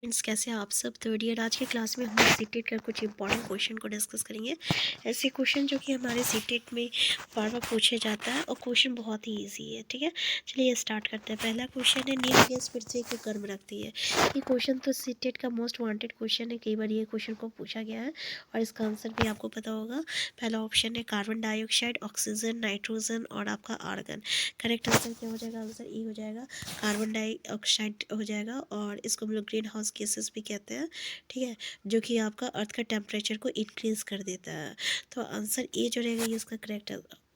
Friends, कैसे हैं आप सब। थर्ड ईयर आज की क्लास में हम सीटेट का कुछ इंपॉर्टेंट क्वेश्चन को डिस्कस करेंगे। ऐसे क्वेश्चन जो कि हमारे सीटेट में बार बार पूछे जाता है और क्वेश्चन बहुत ही इजी है। ठीक है, चलिए स्टार्ट करते हैं। पहला क्वेश्चन है, नील गैस पृथ्वी को गर्म रखती है। ये क्वेश्चन तो सीटेट का मोस्ट वांटेड क्वेश्चन है, कई बार ये क्वेश्चन को पूछा गया है और इसका आंसर भी आपको पता होगा। पहला ऑप्शन है कार्बन डाइऑक्साइड, ऑक्सीजन, नाइट्रोजन और आपका आर्गन। करेक्ट आंसर क्या हो जाएगा? आंसर ई हो जाएगा, कार्बन डाइऑक्साइड हो जाएगा। और इसको हम लोग ग्रीन हाउस गैसेस भी कहते हैं। ठीक है, जो कि आपका अर्थ का टेम्परेचर को इंक्रीज कर देता है। तो आंसर ए जो रहेगा ये इसका करेक्ट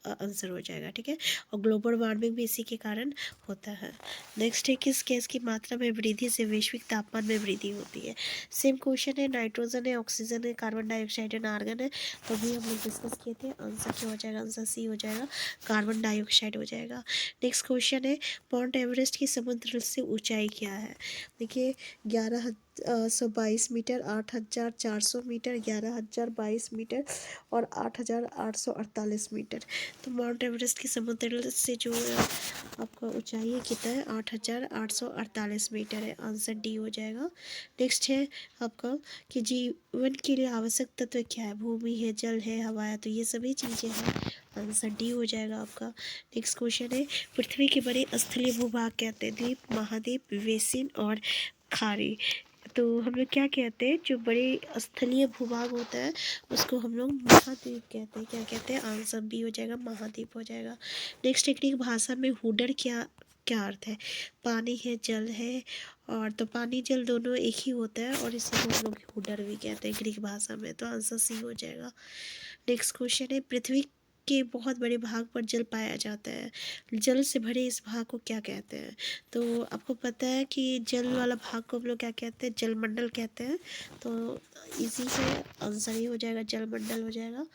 आंसर हो जाएगा। ठीक है, और ग्लोबल वार्मिंग भी इसी के कारण होता है। नेक्स्ट है, किस गैस की मात्रा में वृद्धि से वैश्विक तापमान में वृद्धि होती है। सेम क्वेश्चन है, नाइट्रोजन है, ऑक्सीजन है, कार्बन डाइऑक्साइड है, आर्गन है। तो भी हम लोग डिस्कस किए थे। आंसर क्या हो जाएगा? आंसर सी हो जाएगा, कार्बन डाइऑक्साइड हो जाएगा। नेक्स्ट क्वेश्चन है, माउंट एवरेस्ट की समुद्र से ऊंचाई क्या है। देखिए, 11,122 मीटर, 8,400 मीटर, 11,022 मीटर और 8,848 मीटर। तो माउंट एवरेस्ट की समुद्र से जो आपका ऊंचाई है कितना है? 8,848 मीटर है। आंसर डी हो जाएगा। नेक्स्ट है आपका कि जीवन के लिए आवश्यक तत्व क्या है। भूमि है, जल है, हवा है। तो ये सभी चीज़ें हैं। आंसर डी हो जाएगा आपका। नेक्स्ट क्वेश्चन है, पृथ्वी के बड़े स्थलीय भूभाग कहते हैं। द्वीप, महाद्वीप, बेसिन और खाड़ी। तो हम लोग क्या कहते हैं, जो बड़े स्थलीय भूभाग होता है उसको हम लोग महाद्वीप कहते हैं। क्या कहते हैं? आंसर बी हो जाएगा, महाद्वीप हो जाएगा। नेक्स्ट, टेक्निक भाषा में हुडर क्या क्या अर्थ है। पानी है, जल है। और तो पानी जल दोनों एक ही होता है और इसी को हम लोग हुडर भी कहते हैं ग्रीक भाषा में। तो आंसर सी हो जाएगा। नेक्स्ट क्वेश्चन है, पृथ्वी के बहुत बड़े भाग पर जल पाया जाता है। जल से भरे इस भाग को क्या कहते हैं। तो आपको पता है कि जल वाला भाग को हम लोग क्या कहते हैं? जलमंडल कहते हैं। तो इसी से आंसर ही हो जाएगा, जलमंडल हो जाएगा।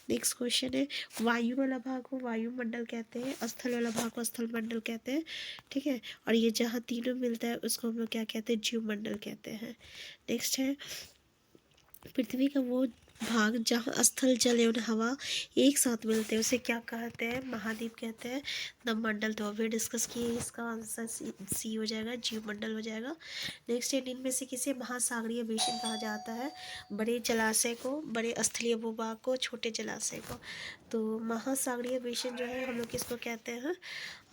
नेक्स्ट क्वेश्चन है, वायु वाला भाग को वायुमंडल कहते हैं, स्थल वाला भाग को स्थल मंडल कहते हैं। ठीक है, और ये जहाँ तीनों मिलता है उसको हम लोग क्या कहते हैं? जीवमंडल कहते हैं। नेक्स्ट है, पृथ्वी का वो भाग जहाँ स्थल, जल एवं हवा एक साथ मिलते हैं उसे क्या कहते हैं? महाद्वीप कहते हैं। नवमंडल तो अभी डिस्कस किए, इसका आंसर सी हो जाएगा, जीवमंडल हो जाएगा। नेक्स्ट है, इनमें से किसे महासागरीय बेसिन कहा जाता है। बड़े जलाशय को, बड़े स्थलीय भूभाग को, छोटे जलाशय को। तो महासागरीय बेसिन जो है हम लोग किसको कहते हैं?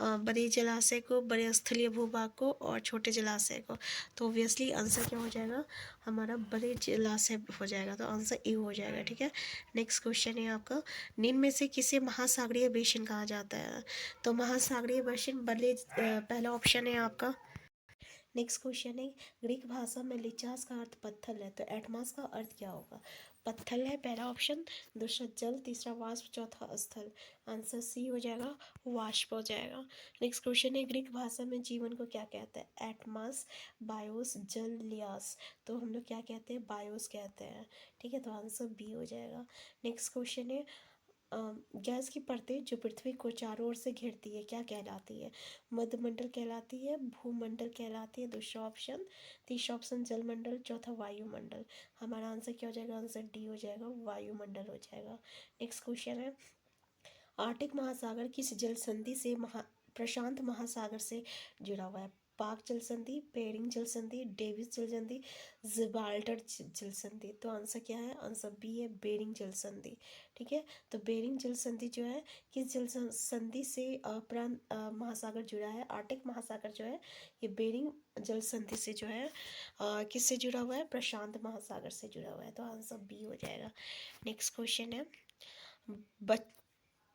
बड़े जलाशय को, बड़े स्थलीय भूभाग को और छोटे जलाशय को। तो ऑब्वियसली आंसर क्या हो जाएगा हमारा? बड़े जलाशय हो जाएगा। तो आंसर ए हो जाएगा। ठीक है, नेक्स्ट क्वेश्चन है आपका, निम्न में से किसे महासागरीय बेसिन कहा जाता है। तो महासागरीय बेसिन बड़े पहला ऑप्शन है आपका। नेक्स्ट क्वेश्चन है, ग्रीक भाषा में लिचास का अर्थ पत्थर है, तो एटमास का अर्थ क्या होगा। पत्थर है पहला ऑप्शन, दूसरा जल, तीसरा वाष्प, चौथा स्थल। आंसर सी हो जाएगा, वाष्प हो जाएगा। नेक्स्ट क्वेश्चन है, ग्रीक भाषा में जीवन को क्या कहते हैं। एटमास, बायोस, जल, लियास। तो हम लोग क्या कहते हैं? बायोस कहते हैं। ठीक है, तो आंसर बी हो जाएगा। नेक्स्ट क्वेश्चन है, गैस की परतें जो पृथ्वी को चारों ओर से घेरती है क्या कहलाती है। मध्यमंडल कहलाती है, भूमंडल कहलाती है, दूसरा ऑप्शन। तीसरा ऑप्शन जलमंडल, चौथा वायुमंडल। हमारा आंसर क्या हो जाएगा? आंसर डी हो जाएगा, वायुमंडल हो जाएगा। नेक्स्ट क्वेश्चन है, आर्कटिक महासागर किस जल संधि से प्रशांत महासागर से जुड़ा हुआ है। पाक जल संधि, बेरिंग जल संधि, डेविस जल संधि, जिब्राल्टर जल संधि। तो आंसर क्या है? आंसर बी है, बेरिंग जल संधि। ठीक है, तो बेरिंग जल संधि जो है किस जल संधि से प्रांत महासागर जुड़ा है। आर्कटिक महासागर जो है ये बेरिंग जल संधि से जो है किससे जुड़ा हुआ है? प्रशांत महासागर से जुड़ा हुआ है। तो आंसर बी हो जाएगा। नेक्स्ट क्वेश्चन है,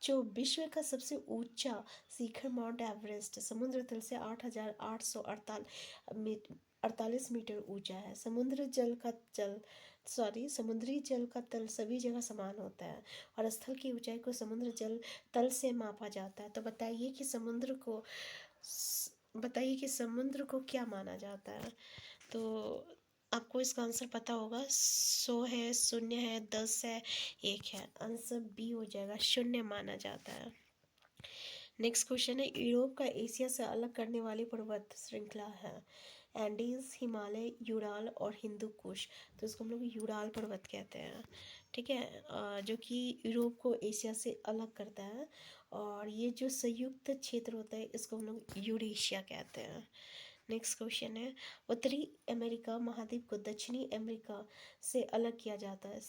जो विश्व का सबसे ऊंचा शिखर माउंट एवरेस्ट समुद्र तल से 8,848 मीटर ऊंचा है। समुद्री जल का तल सभी जगह समान होता है और स्थल की ऊंचाई को समुद्र जल तल से मापा जाता है। तो बताइए कि समुद्र को क्या माना जाता है। तो आपको इसका आंसर पता होगा। 100 है, 0 है, 10 है, 1 है। आंसर बी हो जाएगा, 0 माना जाता है। नेक्स्ट क्वेश्चन है, यूरोप का एशिया से अलग करने वाली पर्वत श्रृंखला है। एंडीज, हिमालय, यूराल और हिंदू कुश। तो इसको हम लोग यूराल पर्वत कहते हैं। ठीक है, जो कि यूरोप को एशिया से अलग करता है। और ये जो संयुक्त क्षेत्र होता है इसको हम लोग यूरेशिया कहते हैं। नेक्स्ट क्वेश्चन है, उत्तरी अमेरिका महाद्वीप को दक्षिणी अमेरिका से अलग किया जाता है।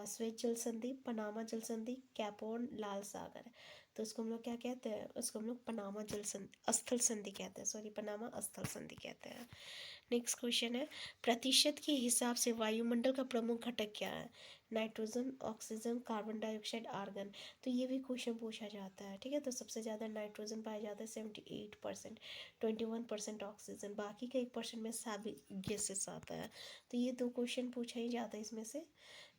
स्वेज जल संधि, पनामा जल संधि, कैपोन, लाल सागर। तो उसको हम लोग क्या कहते हैं, उसको हम लोग पनामा जल संधि, स्थल संधि कहते हैं, सॉरी पनामा स्थल संधि कहते हैं। नेक्स्ट क्वेश्चन है, प्रतिशत के हिसाब से वायुमंडल का प्रमुख घटक क्या है। Nitrogen, oxygen, carbon dioxide, argon. तो ये भी क्वेश्चन पूछा जाता है, ठीक है। तो सबसे ज़्यादा नाइट्रोजन पाया जाता है 78%, 21% ऑक्सीजन, बाकी का 1% में सभी गैसेस आता है। तो ये दो क्वेश्चन पूछा ही जाता है इसमें से।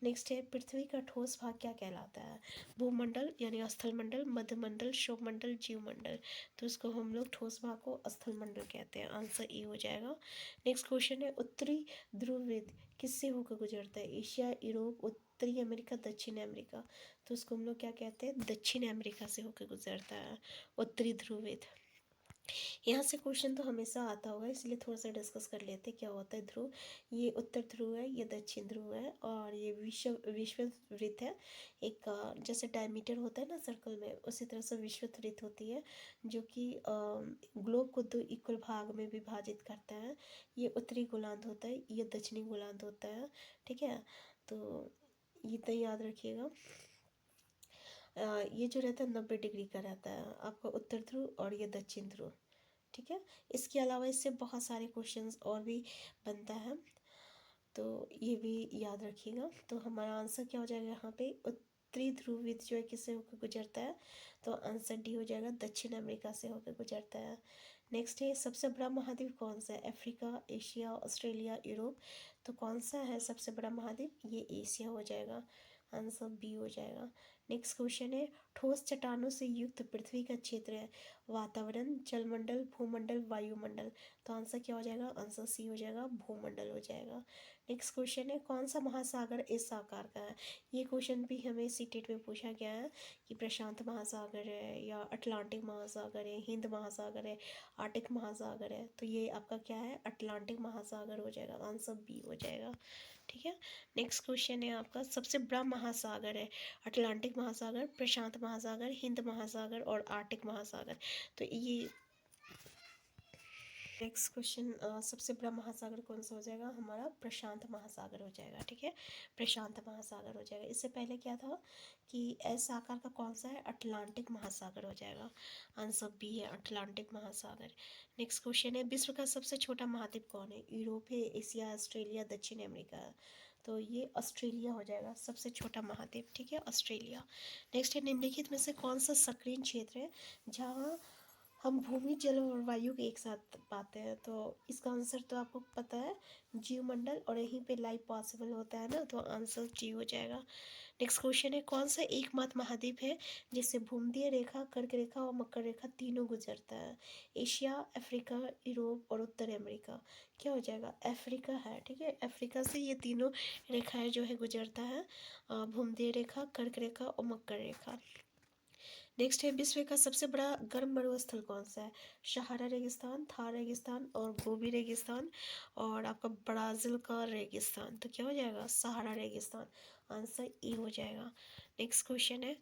नेक्स्ट है, पृथ्वी का ठोस भाग क्या कहलाता है। भूमंडल यानी स्थल मंडल, मध्यमंडल, क्षोभमंडल, जीवमंडल। तो इसको हम लोग ठोस भाग को स्थल मंडल कहते हैं, आंसर ए हो जाएगा। नेक्स्ट क्वेश्चन है, उत्तरी ध्रुववृत्त किससे होकर गुजरता है। एशिया, यूरोप, उत्तरी अमेरिका, दक्षिण अमेरिका। तो उसको हम लोग क्या कहते हैं, दक्षिण अमेरिका से होकर गुजरता है उत्तरी ध्रुववृत्त। यहाँ से क्वेश्चन तो हमेशा आता होगा, इसलिए थोड़ा सा डिस्कस कर लेते हैं क्या होता है ध्रुव। ये उत्तर ध्रुव है, ये दक्षिण ध्रुव है, और ये विश्ववृत्त है। एक जैसे डायमीटर होता है ना सर्कल में, उसी तरह से विश्ववृत्त होती है, जो कि ग्लोब को दो इक्वल भाग में विभाजित करता है। ये उत्तरी गोलार्ध होता है, ये दक्षिणी गोलार्ध होता है, ठीक है। तो ये तो याद रखिएगा। ये जो रहता है 90 डिग्री का रहता है आपका उत्तर ध्रुव, और ये दक्षिण ध्रुव, ठीक है। इसके अलावा इससे बहुत सारे क्वेश्चंस और भी बनता है, तो ये भी याद रखिएगा। तो हमारा आंसर क्या हो जाएगा यहाँ पे, उत्तरी ध्रुववृत्त जो है किससे होकर गुजरता है। तो आंसर डी हो जाएगा, दक्षिण अमेरिका से होकर गुजरता है। नेक्स्ट है, सबसे बड़ा महाद्वीप कौन सा है। Africa, Asia, Australia, Europe. तो कौन सा है सबसे बड़ा महाद्वीप, ये एशिया हो जाएगा, आंसर बी हो जाएगा। नेक्स्ट क्वेश्चन है, ठोस चट्टानों से युक्त पृथ्वी का क्षेत्र है। वातावरण, जलमंडल, भूमंडल, वायुमंडल। तो आंसर क्या हो जाएगा, आंसर सी हो जाएगा, भूमंडल हो जाएगा। नेक्स्ट क्वेश्चन है, कौन सा महासागर इस आकार का है। ये क्वेश्चन भी हमें सीटेट में पूछा गया है कि प्रशांत महासागर है, या अटलांटिक महासागर है, हिंद महासागर है, आर्टिक महासागर है। तो ये आपका क्या है, अटलांटिक महासागर हो जाएगा, आंसर बी हो जाएगा, ठीक है। नेक्स्ट क्वेश्चन है आपका, सबसे बड़ा महासागर है। अटलांटिक महासागर, प्रशांत महासागर, हिंद महासागर और आर्टिक महासागर। तो ये नेक्स्ट क्वेश्चन, सबसे बड़ा महासागर कौन सा हो जाएगा हमारा, प्रशांत महासागर हो जाएगा, ठीक है। प्रशांत महासागर हो जाएगा। इससे पहले क्या था कि एस आकार का कौन सा है, अटलांटिक महासागर हो जाएगा, आंसर बी है, अटलांटिक महासागर। नेक्स्ट क्वेश्चन है, विश्व का सबसे छोटा महाद्वीप कौन है। यूरोप है, एशिया, ऑस्ट्रेलिया, दक्षिण अमेरिका। तो ये ऑस्ट्रेलिया हो जाएगा सबसे छोटा महाद्वीप, ठीक है, ऑस्ट्रेलिया। नेक्स्ट है, निम्नलिखित में से कौन सा सक्रिय क्षेत्र है जहाँ हम भूमि, जल और वायु के एक साथ पाते हैं। तो इसका आंसर तो आपको पता है, जीवमंडल, और यहीं पे लाइफ पॉसिबल होता है ना, तो आंसर जी हो जाएगा। नेक्स्ट क्वेश्चन है, कौन सा एकमात्र महाद्वीप है जिससे भूमध्य रेखा, कर्क रेखा और मकर रेखा तीनों गुजरता है। एशिया, अफ्रीका, यूरोप और उत्तर अमेरिका। क्या हो जाएगा, अफ्रीका है, ठीक है। अफ्रीका से ये तीनों रेखाएं जो है गुजरता है, भूमध्य रेखा, कर्क रेखा और मकर रेखा। नेक्स्ट है, विश्व का सबसे बड़ा गर्म मरुस्थल कौन सा है। सहारा रेगिस्तान, थार रेगिस्तान और गोबी रेगिस्तान, और आपका ब्राज़ील का रेगिस्तान। तो क्या हो जाएगा, सहारा रेगिस्तान, आंसर ए हो जाएगा। नेक्स्ट क्वेश्चन है,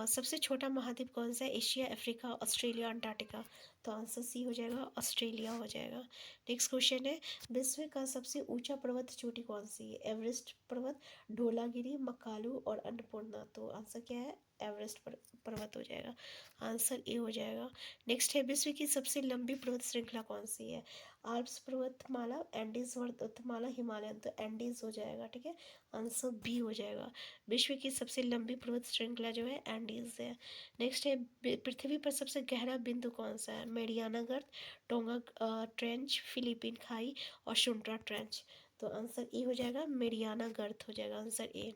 सबसे छोटा महाद्वीप कौन सा है। Asia, Africa, Australia, Antarctica. तो आंसर सी हो जाएगा, ऑस्ट्रेलिया हो जाएगा। नेक्स्ट क्वेश्चन है, विश्व का सबसे ऊंचा पर्वत चोटी कौन सी है। एवरेस्ट पर्वत, ढोलागिरी, मकालू और अन्नपूर्णा। तो आंसर क्या है, एवरेस्ट पर्वत हो जाएगा, आंसर ए हो जाएगा। नेक्स्ट है, विश्व की सबसे लंबी पर्वत श्रृंखला कौन सी है। आल्प्स पर्वतमाला, एंडीज पर्वतमाला, हिमालयन। तो एंडीज हो जाएगा, ठीक है, आंसर बी हो जाएगा। विश्व की सबसे लंबी पर्वत श्रृंखला जो है एंडीज है। नेक्स्ट है, पृथ्वी पर सबसे गहरा बिंदु कौन सा है। मेरियाना गर्त, टोंगा ट्रेंच, फिलीपीन खाई और शुंट्रा ट्रेंच। तो आंसर ए हो जाएगा, मेरियाना गर्त हो जाएगा, आंसर ए।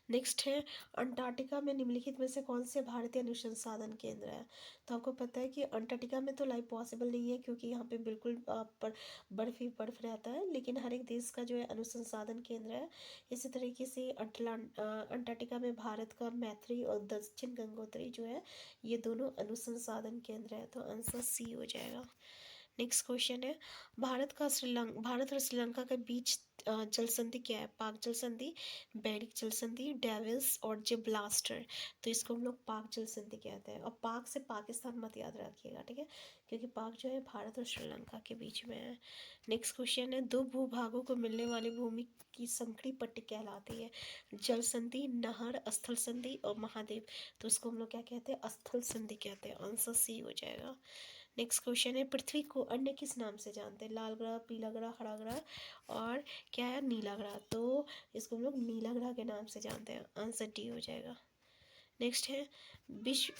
नेक्स्ट है, अंटार्कटिका में निम्नलिखित में से कौन से भारतीय अनुसंधान केंद्र है। तो आपको पता है कि अंटार्कटिका में तो लाइफ पॉसिबल नहीं है, क्योंकि यहाँ पे बिल्कुल बर्फ ही बर्फ रहता है, लेकिन हर एक देश का जो है अनुसंधान केंद्र है। इसी तरीके से अंटार्कटिका में भारत का मैत्री और दक्षिण गंगोत्री जो है, ये दोनों अनुसंधान केंद्र है। तो आंसर सी हो जाएगा। नेक्स्ट क्वेश्चन है, भारत और श्रीलंका के बीच जल संधि क्या है? पाक जल संधि, बेरिक जल संधि, डेविल्स और जिब्राल्टर। तो इसको हम लोग पाक जल संधि कहते हैं। और पाक से पाकिस्तान मत याद रखिएगा, ठीक है, क्योंकि पाक जो है भारत और श्रीलंका के बीच में है। नेक्स्ट क्वेश्चन है, दो भूभागों को मिलने वाली भूमि की संकरी पट्टी कहलाती है? जल संधि, नहर, स्थल संधि और महाद्वीप। तो इसको हम लोग क्या कहते हैं? स्थल संधि कहते हैं। आंसर सी हो जाएगा। नेक्स्ट क्वेश्चन है, पृथ्वी को अन्य किस नाम से जानते हैं? लाल ग्रह, पीला ग्रह, हरा ग्रह और क्या है? नीला ग्रह। तो इसको हम लोग नीला ग्रह के नाम से जानते हैं। आंसर डी हो जाएगा। नेक्स्ट है, विश्व